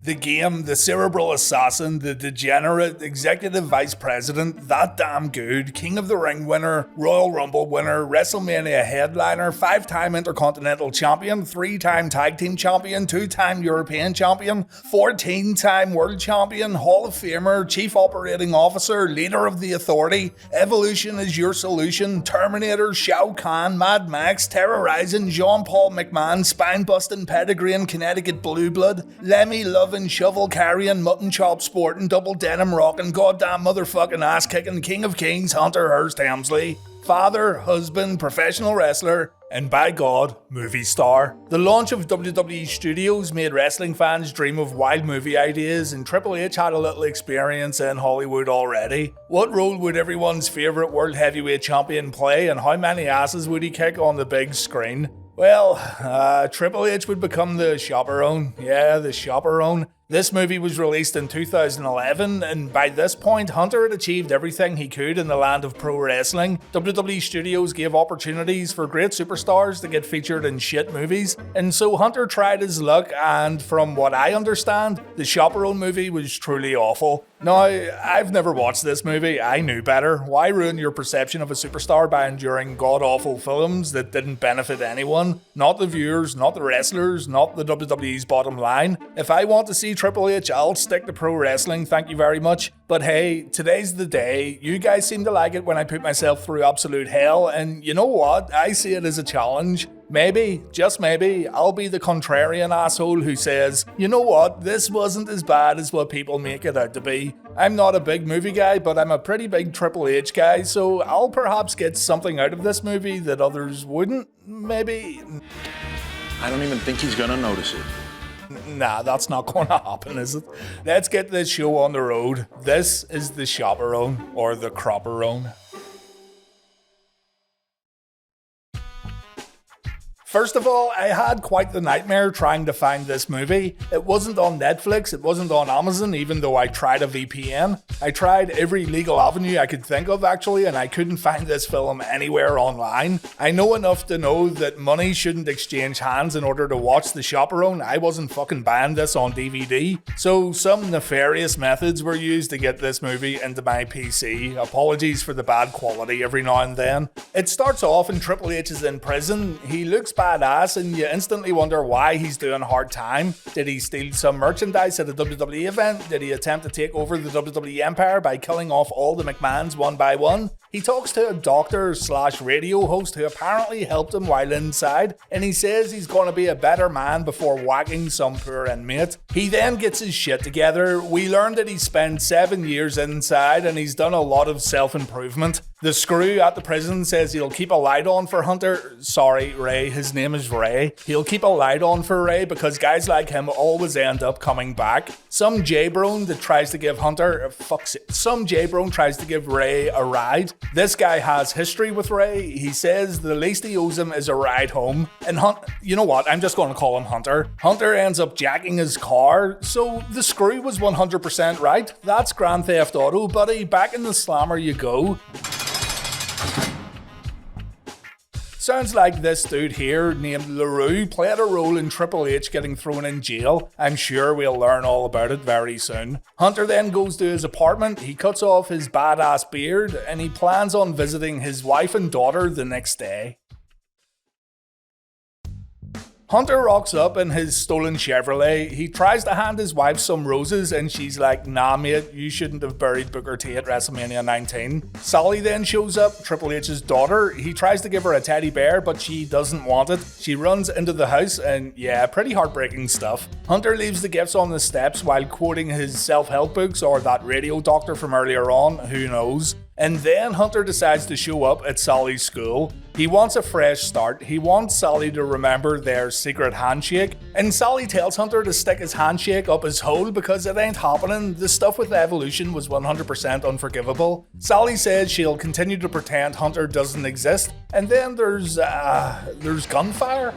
The game, the cerebral assassin, the degenerate, executive vice president, that damn good, King of the Ring winner, Royal Rumble winner, WrestleMania headliner, 5-time Intercontinental Champion, 3-time Tag Team Champion, 2-time European Champion, 14-time World Champion, Hall of Famer, Chief Operating Officer, Leader of the Authority, Evolution is your solution, Terminator, Shao Kahn, Mad Max, terrorizing Jean-Paul McMahon, spine-busting pedigree in Connecticut blue blood, Lemmy loving, shovel carrying, mutton chop sporting, double denim rocking, goddamn motherfucking ass kicking, King of Kings, Hunter Hearst Helmsley, father, husband, professional wrestler, and by God, movie star. The launch of WWE Studios made wrestling fans dream of wild movie ideas, and Triple H had a little experience in Hollywood already. What role would everyone's favourite world heavyweight champion play, and how many asses would he kick on the big screen? Well, Triple H would become the Chaperone. Yeah, the Chaperone. This movie was released in 2011, and by this point, Hunter had achieved everything he could in the land of pro wrestling. WWE Studios gave opportunities for great superstars to get featured in shit movies, and so Hunter tried his luck, and from what I understand, the Chaperone movie was truly awful. Now, I've never watched this movie, I knew better. Why ruin your perception of a superstar by enduring god-awful films that didn't benefit anyone? Not the viewers, not the wrestlers, not the WWE's bottom line. If I want to see Triple H, I'll stick to pro wrestling, thank you very much. But hey, today's the day. You guys seem to like it when I put myself through absolute hell, and you know what? I see it as a challenge. Maybe, just maybe, I'll be the contrarian asshole who says, you know what, this wasn't as bad as what people make it out to be. I'm not a big movie guy, but I'm a pretty big Triple H guy, so I'll perhaps get something out of this movie that others wouldn't, maybe. I don't even think he's gonna notice it. Nah, that's not gonna happen, is it? Let's get this show on the road. This is the Chaperone, or the Cropperone. First of all, I had quite the nightmare trying to find this movie. It wasn't on Netflix, it wasn't on Amazon, even though I tried a VPN. I tried every legal avenue I could think of actually, and I couldn't find this film anywhere online. I know enough to know that money shouldn't exchange hands in order to watch The Chaperone. I wasn't fucking buying this on DVD. So some nefarious methods were used to get this movie into my PC. Apologies for the bad quality every now and then. It starts off and Triple H is in prison. He looks badass and you instantly wonder why he's doing hard time. Did he steal some merchandise at a WWE event? Did he attempt to take over the WWE empire by killing off all the McMahons one by one? He talks to a doctor/radio host who apparently helped him while inside, and he says he's going to be a better man before whacking some poor inmate. He then gets his shit together. We learn that he spent 7 years inside and he's done a lot of self-improvement. The screw at the prison says he'll keep a light on for Hunter. Sorry, Ray, his name is Ray. He'll keep a light on for Ray because guys like him always end up coming back. Some J-Brone that tries to give some J-Brone tries to give Ray a ride. This guy has history with Ray. He says the least he owes him is a ride home. And you know what? I'm just going to call him Hunter. Hunter ends up jacking his car, so the screw was 100% right. That's Grand Theft Auto, buddy. Back in the slammer you go. Sounds like this dude here, named LaRue, played a role in Triple H getting thrown in jail. I'm sure we'll learn all about it very soon. Hunter then goes to his apartment, he cuts off his badass beard, and he plans on visiting his wife and daughter the next day. Hunter rocks up in his stolen Chevrolet. He tries to hand his wife some roses and she's like, nah mate, you shouldn't have buried Booker T at WrestleMania 19. Sally then shows up, Triple H's daughter. He tries to give her a teddy bear but she doesn't want it. She runs into the house and yeah, pretty heartbreaking stuff. Hunter leaves the gifts on the steps while quoting his self-help books or that radio doctor from earlier on, who knows. And then Hunter decides to show up at Sally's school. He wants a fresh start. He wants Sally to remember their secret handshake. And Sally tells Hunter to stick his handshake up his hole because it ain't happening. The stuff with evolution was 100% unforgivable. Sally says she'll continue to pretend Hunter doesn't exist. And then there's gunfire.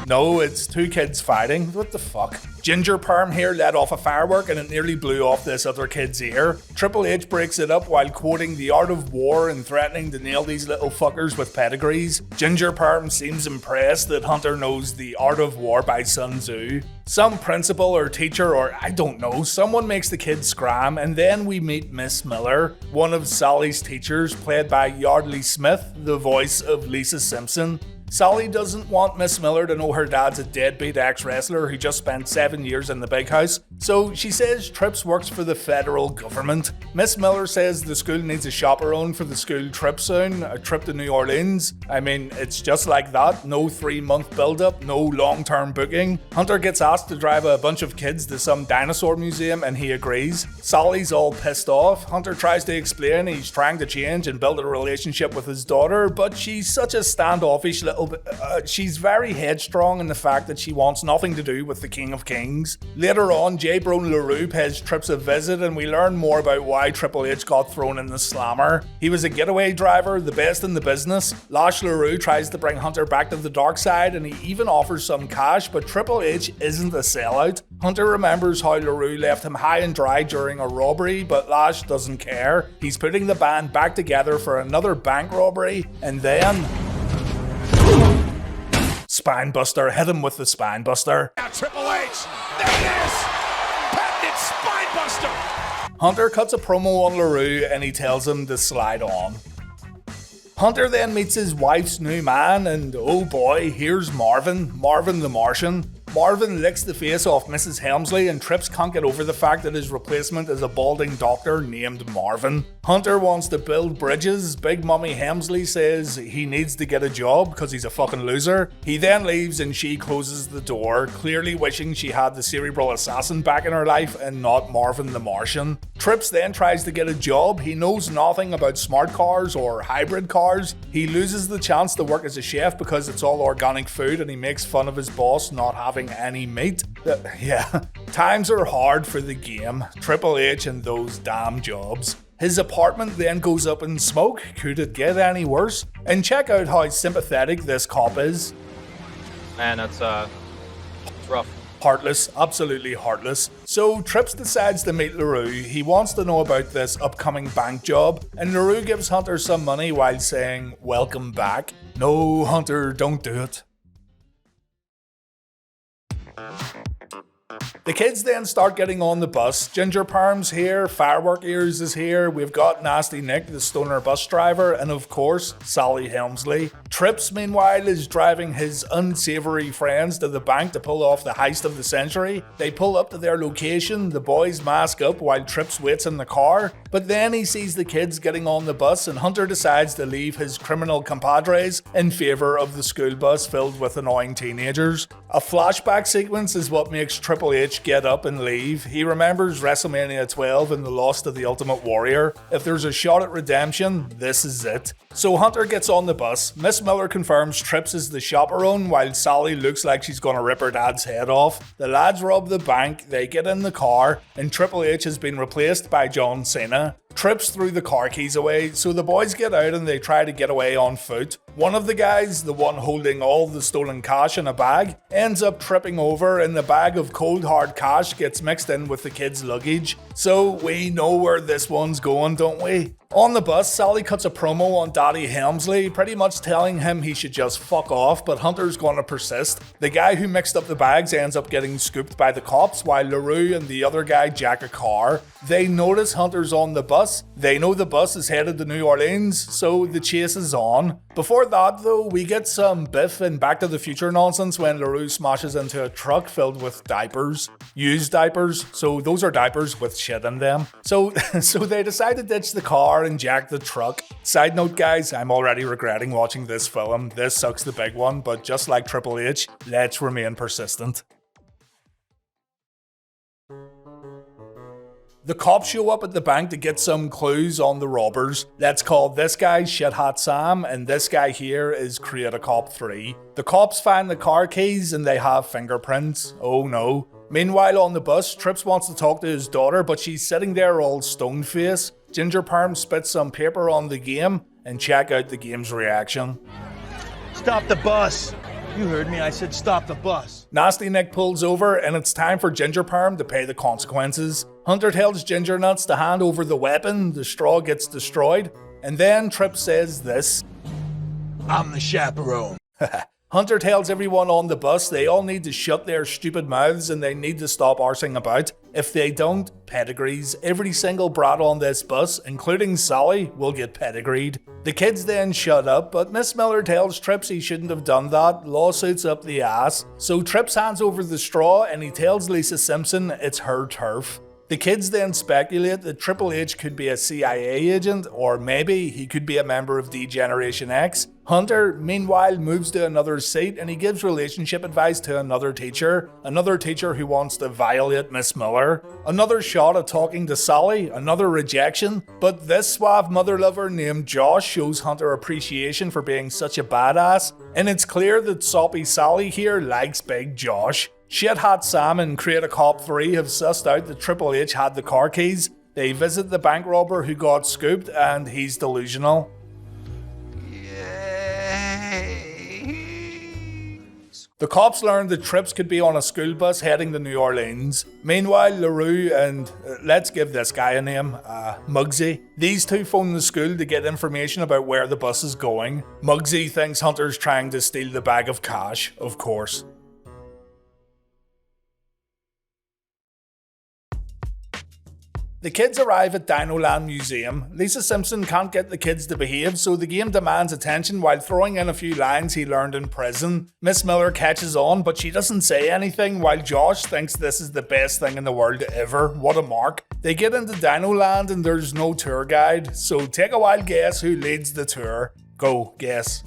No, it's two kids fighting. What the fuck? Ginger Perm here let off a firework and it nearly blew off this other kid's ear. Triple H breaks it up while quoting the art of war and threatening to nail these little fuckers with pedigrees. Ginger Perm seems impressed that Hunter knows the art of war by Sun Tzu. Some principal or teacher or I don't know, someone makes the kid scram, and then we meet Miss Miller, one of Sally's teachers, played by Yardley Smith, the voice of Lisa Simpson. Sally doesn't want Miss Miller to know her dad's a deadbeat ex-wrestler who just spent 7 years in the big house, so she says Trips works for the federal government. Miss Miller says the school needs a chaperone for the school trip soon, a trip to New Orleans. I mean, it's just like that, no 3-month build-up, no long-term booking. Hunter gets asked to drive a bunch of kids to some dinosaur museum and he agrees. Sally's all pissed off. Hunter tries to explain he's trying to change and build a relationship with his daughter, but she's such a standoffish little she's very headstrong in the fact that she wants nothing to do with the King of Kings. Later on, Chaperone LaRue pays Trips a visit and we learn more about why Triple H got thrown in the slammer. He was a getaway driver, the best in the business. Lash LaRue tries to bring Hunter back to the dark side and he even offers some cash, but Triple H isn't a sellout. Hunter remembers how LaRue left him high and dry during a robbery, but Lash doesn't care. He's putting the band back together for another bank robbery, and then Spinebuster, hit him with the Spinebuster. Now Triple H, there it is! Patented Spinebuster! Hunter cuts a promo on LaRue and he tells him to slide on. Hunter then meets his wife's new man and oh boy, here's Marvin the Martian. Marvin licks the face off Mrs. Helmsley and Trips can't get over the fact that his replacement is a balding doctor named Marvin. Hunter wants to build bridges. Big Mummy Helmsley says he needs to get a job because he's a fucking loser. He then leaves and she closes the door, clearly wishing she had the cerebral assassin back in her life and not Marvin the Martian. Trips then tries to get a job. He knows nothing about smart cars or hybrid cars. He loses the chance to work as a chef because it's all organic food and he makes fun of his boss not having any meat. Yeah, times are hard for the game. Triple H and those damn jobs. His apartment then goes up in smoke. Could it get any worse? And check out how sympathetic this cop is. Man, it's rough. Heartless, absolutely heartless. So Trips decides to meet LaRue. He wants to know about this upcoming bank job, and LaRue gives Hunter some money while saying, "Welcome back." No, Hunter, don't do it. The kids then start getting on the bus. Ginger Perm's here, Firework Ears is here, we've got Nasty Nick, the stoner bus driver, and of course, Sally Helmsley. Trips, meanwhile, is driving his unsavory friends to the bank to pull off the heist of the century. They pull up to their location, the boys mask up while Trips waits in the car, but then he sees the kids getting on the bus and Hunter decides to leave his criminal compadres in favour of the school bus filled with annoying teenagers. A flashback sequence is what makes Triple H get up and leave. He remembers WrestleMania 12 and the loss to the Ultimate Warrior. If there's a shot at redemption, this is it. So Hunter gets on the bus. Miss Miller confirms Trips is the chaperone while Sally looks like she's gonna rip her dad's head off. The lads rob the bank, they get in the car, and Triple H has been replaced by John Cena. Trips threw the car keys away, so the boys get out and they try to get away on foot. One of the guys, the one holding all the stolen cash in a bag, ends up tripping over and the bag of cold hard cash gets mixed in with the kids' luggage. So we know where this one's going, don't we? On the bus, Sally cuts a promo on Daddy Helmsley, pretty much telling him he should just fuck off, but Hunter's gonna persist. The guy who mixed up the bags ends up getting scooped by the cops, while LaRue and the other guy jack a car. They notice Hunter's on the bus. They know the bus is headed to New Orleans, so the chase is on. Before that, though, we get some Biff and Back to the Future nonsense when LaRue smashes into a truck filled with diapers. Used diapers, so those are diapers with shit in them. So they decide to ditch the car and jack the truck. Side note, guys, I'm already regretting watching this film. This sucks the big one, but just like Triple H, let's remain persistent. The cops show up at the bank to get some clues on the robbers. Let's call this guy Shit Hot Sam, and this guy here is Create a Cop 3. The cops find the car keys and they have fingerprints. Oh no. Meanwhile, on the bus, Trips wants to talk to his daughter, but she's sitting there all stone-faced. Ginger Perm spits some paper on the game, and check out the game's reaction. Stop the bus! You heard me, I said stop the bus. Nasty Nick pulls over and it's time for Ginger Perm to pay the consequences. Hunter tells Ginger Nuts to hand over the weapon, the straw gets destroyed, and then Tripp says this. I'm the chaperone. Hunter tells everyone on the bus they all need to shut their stupid mouths and they need to stop arsing about. If they don't, pedigrees. Every single brat on this bus, including Sally, will get pedigreed. The kids then shut up, but Miss Miller tells Trips he shouldn't have done that, lawsuits up the ass. So Trips hands over the straw and he tells Lisa Simpson it's her turf. The kids then speculate that Triple H could be a CIA agent, or maybe he could be a member of D-Generation X. Hunter, meanwhile, moves to another seat and he gives relationship advice to another teacher who wants to violate Miss Miller. Another shot at talking to Sally, another rejection, but this suave mother lover named Josh shows Hunter appreciation for being such a badass, and it's clear that soppy Sally here likes Big Josh. Shit-Hat Sam and Create Cop 3 have sussed out that Triple H had the car keys. They visit the bank robber who got scooped and he's delusional. The cops learned that Trips could be on a school bus heading to New Orleans. Meanwhile, LaRue and, let's give this guy a name, Muggsy. These two phone the school to get information about where the bus is going. Muggsy thinks Hunter's trying to steal the bag of cash, of course. The kids arrive at Dinoland Museum. Lisa Simpson can't get the kids to behave, so the game demands attention while throwing in a few lines he learned in prison. Miss Miller catches on, but she doesn't say anything, while Josh thinks this is the best thing in the world ever. What a mark. They get into Dinoland and there's no tour guide, so take a wild guess who leads the tour. Go, guess.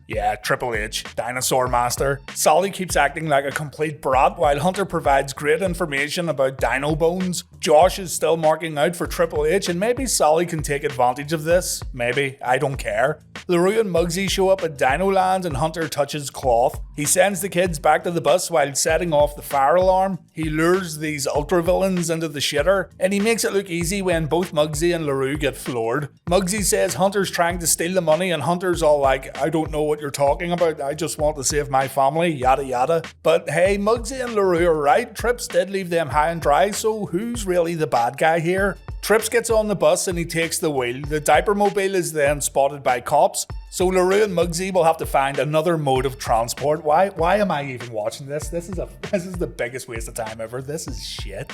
Yeah, Triple H, Dinosaur Master. Sally keeps acting like a complete brat while Hunter provides great information about dino bones. Josh is still marking out for Triple H and maybe Sally can take advantage of this. Maybe, I don't care. LaRue and Muggsy show up at Dinoland and Hunter touches cloth. He sends the kids back to the bus while setting off the fire alarm. He lures these ultra villains into the shitter and he makes it look easy when both Muggsy and LaRue get floored. Muggsy says Hunter's trying to steal the money and Hunter's all like, I don't know what you're talking about, I just want to save my family, yada yada. But hey, Muggsy and LaRue are right, Trips did leave them high and dry, so who's really the bad guy here? Trips gets on the bus and he takes the wheel. The diaper mobile is then spotted by cops, so LaRue and Muggsy will have to find another mode of transport. Why am I even watching this? This is the biggest waste of time ever. This is shit.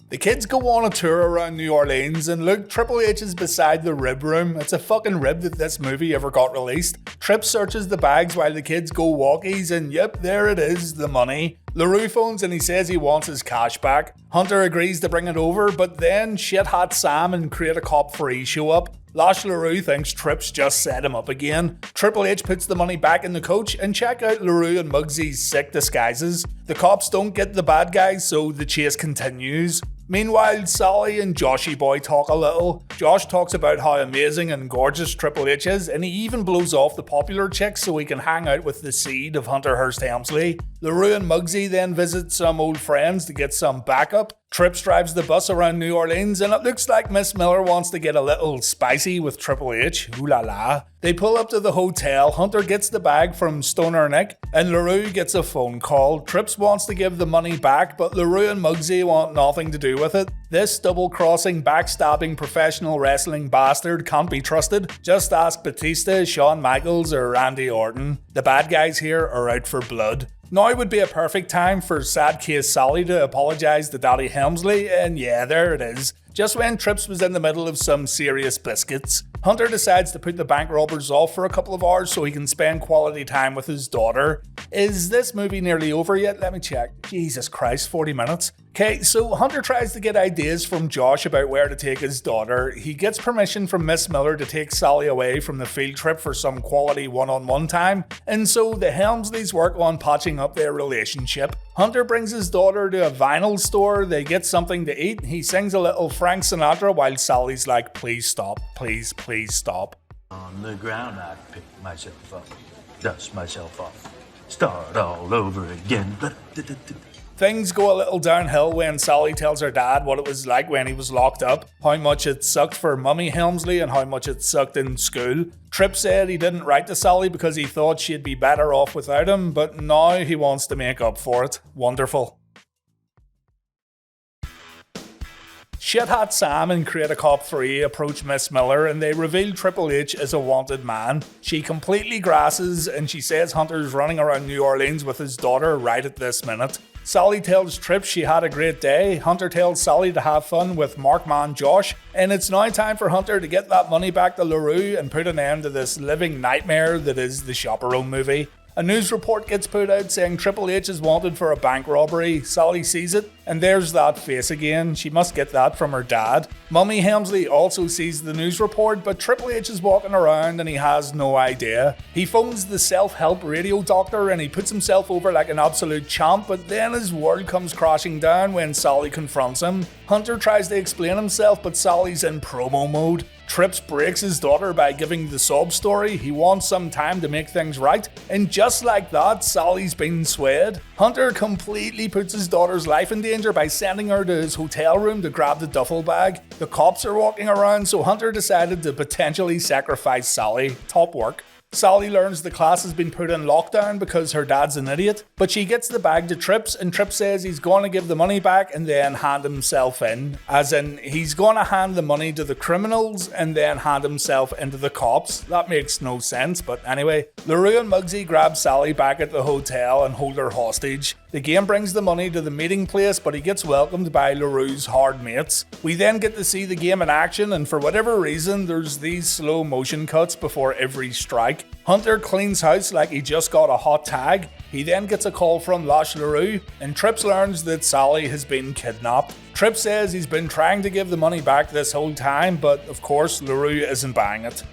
The kids go on a tour around New Orleans and look, Triple H is beside the rib room. It's a fucking rib that this movie ever got released. Trip searches the bags while the kids go walkies and yep, there it is, the money. LaRue phones and he says he wants his cash back. Hunter agrees to bring it over, but then Shit-Hat Sam and Create a Cop 3 show up. Lash LaRue thinks Trips just set him up again. Triple H puts the money back in the coach and check out LaRue and Muggsy's sick disguises. The cops don't get the bad guys, so the chase continues. Meanwhile, Sally and Joshy Boy talk a little. Josh talks about how amazing and gorgeous Triple H is, and he even blows off the popular chicks so he can hang out with the seed of Hunter Hearst Helmsley. LaRue and Muggsy then visit some old friends to get some backup. Trips drives the bus around New Orleans and it looks like Miss Miller wants to get a little spicy with Triple H. Ooh la la. They pull up to the hotel, Hunter gets the bag from Stoner Nick, and LaRue gets a phone call. Trips wants to give the money back, but LaRue and Muggsy want nothing to do with it. This double-crossing, backstabbing professional wrestling bastard can't be trusted. Just ask Batista, Shawn Michaels, or Randy Orton. The bad guys here are out for blood. Now would be a perfect time for sad case Sally to apologise to Daddy Helmsley, and yeah, there it is. Just when Trips was in the middle of some serious biscuits. Hunter decides to put the bank robbers off for a couple of hours so he can spend quality time with his daughter. Is this movie nearly over yet? Let me check. Jesus Christ, 40 minutes. Okay, so Hunter tries to get ideas from Josh about where to take his daughter. He gets permission from Miss Miller to take Sally away from the field trip for some quality one-on-one time, and so the Helmsleys work on patching up their relationship. Hunter brings his daughter to a vinyl store, they get something to eat, he sings a little Frank Sinatra while Sally's like, please stop, please stop. On the ground I pick myself up, dust myself off, start all over again. Things go a little downhill when Sally tells her dad what it was like when he was locked up, how much it sucked for Mummy Helmsley and how much it sucked in school. Tripp said he didn't write to Sally because he thought she'd be better off without him, but now he wants to make up for it. Wonderful. Shit-Hat Sam and Create Cop 3 approach Miss Miller and they reveal Triple H is a wanted man. She completely grasses and she says Hunter's running around New Orleans with his daughter right at this minute. Sally tells Tripp she had a great day. Hunter tells Sally to have fun with Markman Josh, and it's now time for Hunter to get that money back to LaRue and put an end to this living nightmare that is the Chaperone movie. A news report gets put out saying Triple H is wanted for a bank robbery. Sally sees it, and there's that face again. She must get that from her dad. Mummy Helmsley also sees the news report, but Triple H is walking around and he has no idea. He phones the self-help radio doctor and he puts himself over like an absolute champ, but then his world comes crashing down when Sally confronts him. Hunter tries to explain himself, but Sally's in promo mode. Trips breaks his daughter by giving the sob story. He wants some time to make things right, and just like that, Sally's been swayed. Hunter completely puts his daughter's life in danger by sending her to his hotel room to grab the duffel bag. The cops are walking around, so Hunter decided to potentially sacrifice Sally. Top work. Sally learns the class has been put in lockdown because her dad's an idiot, but she gets the bag to Trips and Trips says he's going to give the money back and then hand himself in. As in, he's going to hand the money to the criminals and then hand himself into the cops. That makes no sense, but anyway. LaRue and Muggsy grab Sally back at the hotel and hold her hostage. The game brings the money to the meeting place, but he gets welcomed by LaRue's hard mates. We then get to see the game in action, and for whatever reason, there's these slow motion cuts before every strike. Hunter cleans house like he just got a hot tag. He then gets a call from Lash LaRue, and Trips learns that Sally has been kidnapped. Trips says he's been trying to give the money back this whole time, but of course LaRue isn't buying it.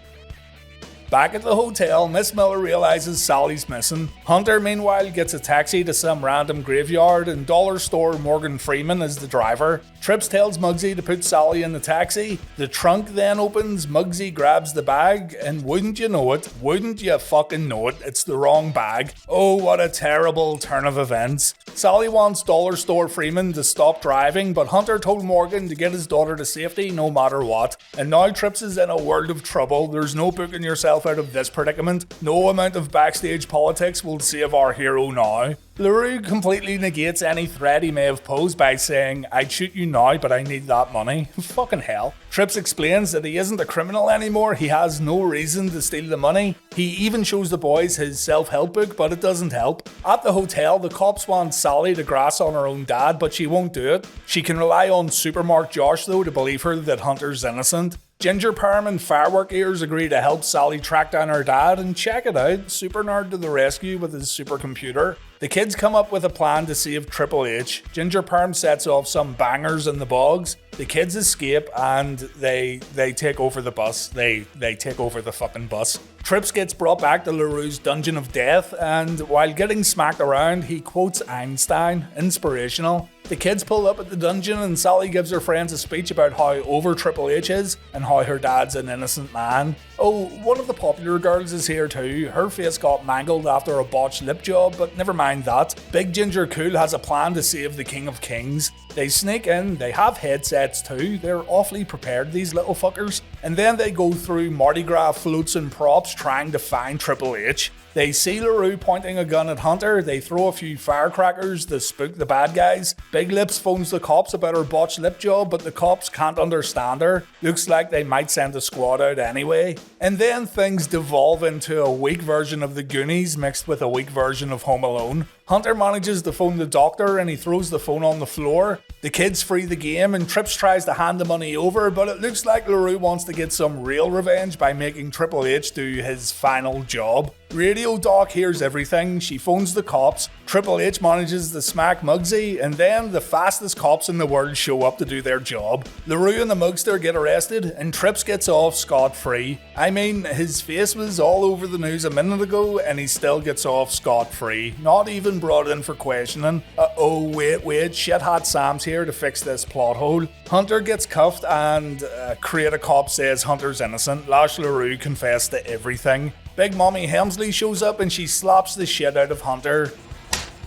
Back at the hotel, Miss Miller realizes Sally's missing. Hunter, meanwhile, gets a taxi to some random graveyard and dollar store Morgan Freeman is the driver. Trips tells Muggsy to put Sally in the taxi. The trunk then opens, Muggsy grabs the bag, and wouldn't you know it, wouldn't you fucking know it, it's the wrong bag. Oh, what a terrible turn of events. Sally wants dollar store Freeman to stop driving, but Hunter told Morgan to get his daughter to safety no matter what. And now Trips is in a world of trouble. There's no booking yourself out of this predicament. No amount of backstage politics will save our hero now. LaRue completely negates any threat he may have posed by saying, I'd shoot you now, but I need that money. Fucking hell. Trips explains that he isn't a criminal anymore, he has no reason to steal the money. He even shows the boys his self-help book, but it doesn't help. At the hotel, the cops want Sally to grass on her own dad, but she won't do it. She can rely on Supermark Josh though to believe her that Hunter's innocent. Ginger Perm and Firework Ears agree to help Sally track down her dad, and check it out, Super Nerd to the rescue with his supercomputer. The kids come up with a plan to save Triple H. Ginger Perm sets off some bangers in the bogs. The kids escape and they take over the bus. They take over the fucking bus. Trips gets brought back to LaRue's Dungeon of Death, and while getting smacked around, he quotes Einstein. Inspirational. The kids pull up at the dungeon and Sally gives her friends a speech about how over Triple H is and how her dad's an innocent man. Oh, one of the popular girls is here too. Her face got mangled after a botched lip job, but never mind that. Big Ginger Cool has a plan to save the King of Kings. They sneak in, they have headsets too, they're awfully prepared, these little fuckers. And then they go through Mardi Gras floats and props trying to find Triple H. They see LaRue pointing a gun at Hunter, they throw a few firecrackers to spook the bad guys. Big Lips phones the cops about her botched lip job, but the cops can't understand her. Looks like they might send a squad out anyway. And then things devolve into a weak version of the Goonies mixed with a weak version of Home Alone. Hunter manages to phone the doctor and he throws the phone on the floor. The kids free the game and Trips tries to hand the money over, but it looks like LaRue wants to get some real revenge by making Triple H do his final job. Radio Doc hears everything, she phones the cops, Triple H manages to smack Muggsy, and then the fastest cops in the world show up to do their job. LaRue and the Mugster get arrested, and Trips gets off scot-free. I mean, his face was all over the news a minute ago, and he still gets off scot-free. Not even brought in for questioning. Wait, Shit-Hat Sam's here to fix this plot hole. Hunter gets cuffed, and Create a Cop says Hunter's innocent. Lash LaRue confessed to everything. Big Mommy Helmsley shows up and she slaps the shit out of Hunter.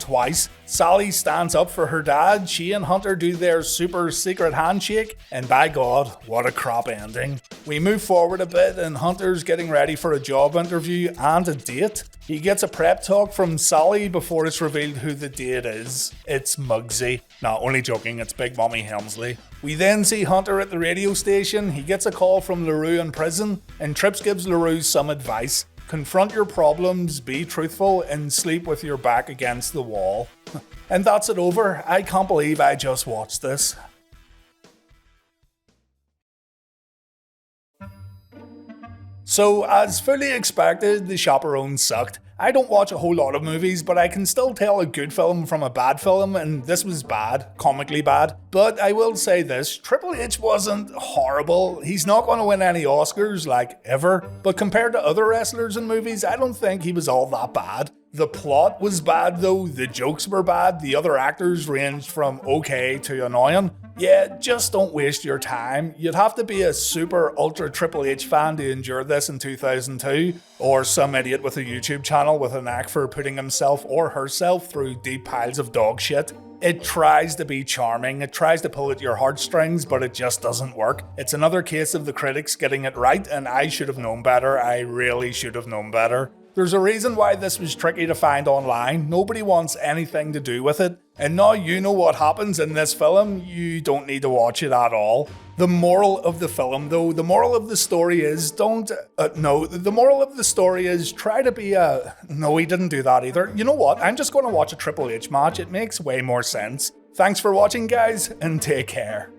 twice. Sally stands up for her dad, she and Hunter do their super secret handshake, and by God, what a crap ending. We move forward a bit and Hunter's getting ready for a job interview and a date. He gets a prep talk from Sally before it's revealed who the date is. It's Muggsy. No, only joking, it's Big Mommy Helmsley. We then see Hunter at the radio station. He gets a call from LaRue in prison, and Trips gives LaRue some advice. Confront your problems, be truthful, and sleep with your back against the wall. And that's it over. I can't believe I just watched this. So, as fully expected, The Chaperone sucked. I don't watch a whole lot of movies, but I can still tell a good film from a bad film, and this was bad, comically bad. But I will say this, Triple H wasn't horrible. He's not going to win any Oscars, like, ever. But compared to other wrestlers in movies, I don't think he was all that bad. The plot was bad though, the jokes were bad, the other actors ranged from okay to annoying. Yeah, just don't waste your time. You'd have to be a super ultra Triple H fan to endure this in 2002, or some idiot with a YouTube channel with a knack for putting himself or herself through deep piles of dog shit. It tries to be charming, it tries to pull at your heartstrings, but it just doesn't work. It's another case of the critics getting it right, and I should have known better. I really should have known better. There's a reason why this was tricky to find online. Nobody wants anything to do with it. And now you know what happens in this film, you don't need to watch it at all. The moral of the film though, the moral of the story is the moral of the story is try to be no, he didn't do that either. You know what, I'm just going to watch a Triple H match, it makes way more sense. Thanks for watching guys, and take care.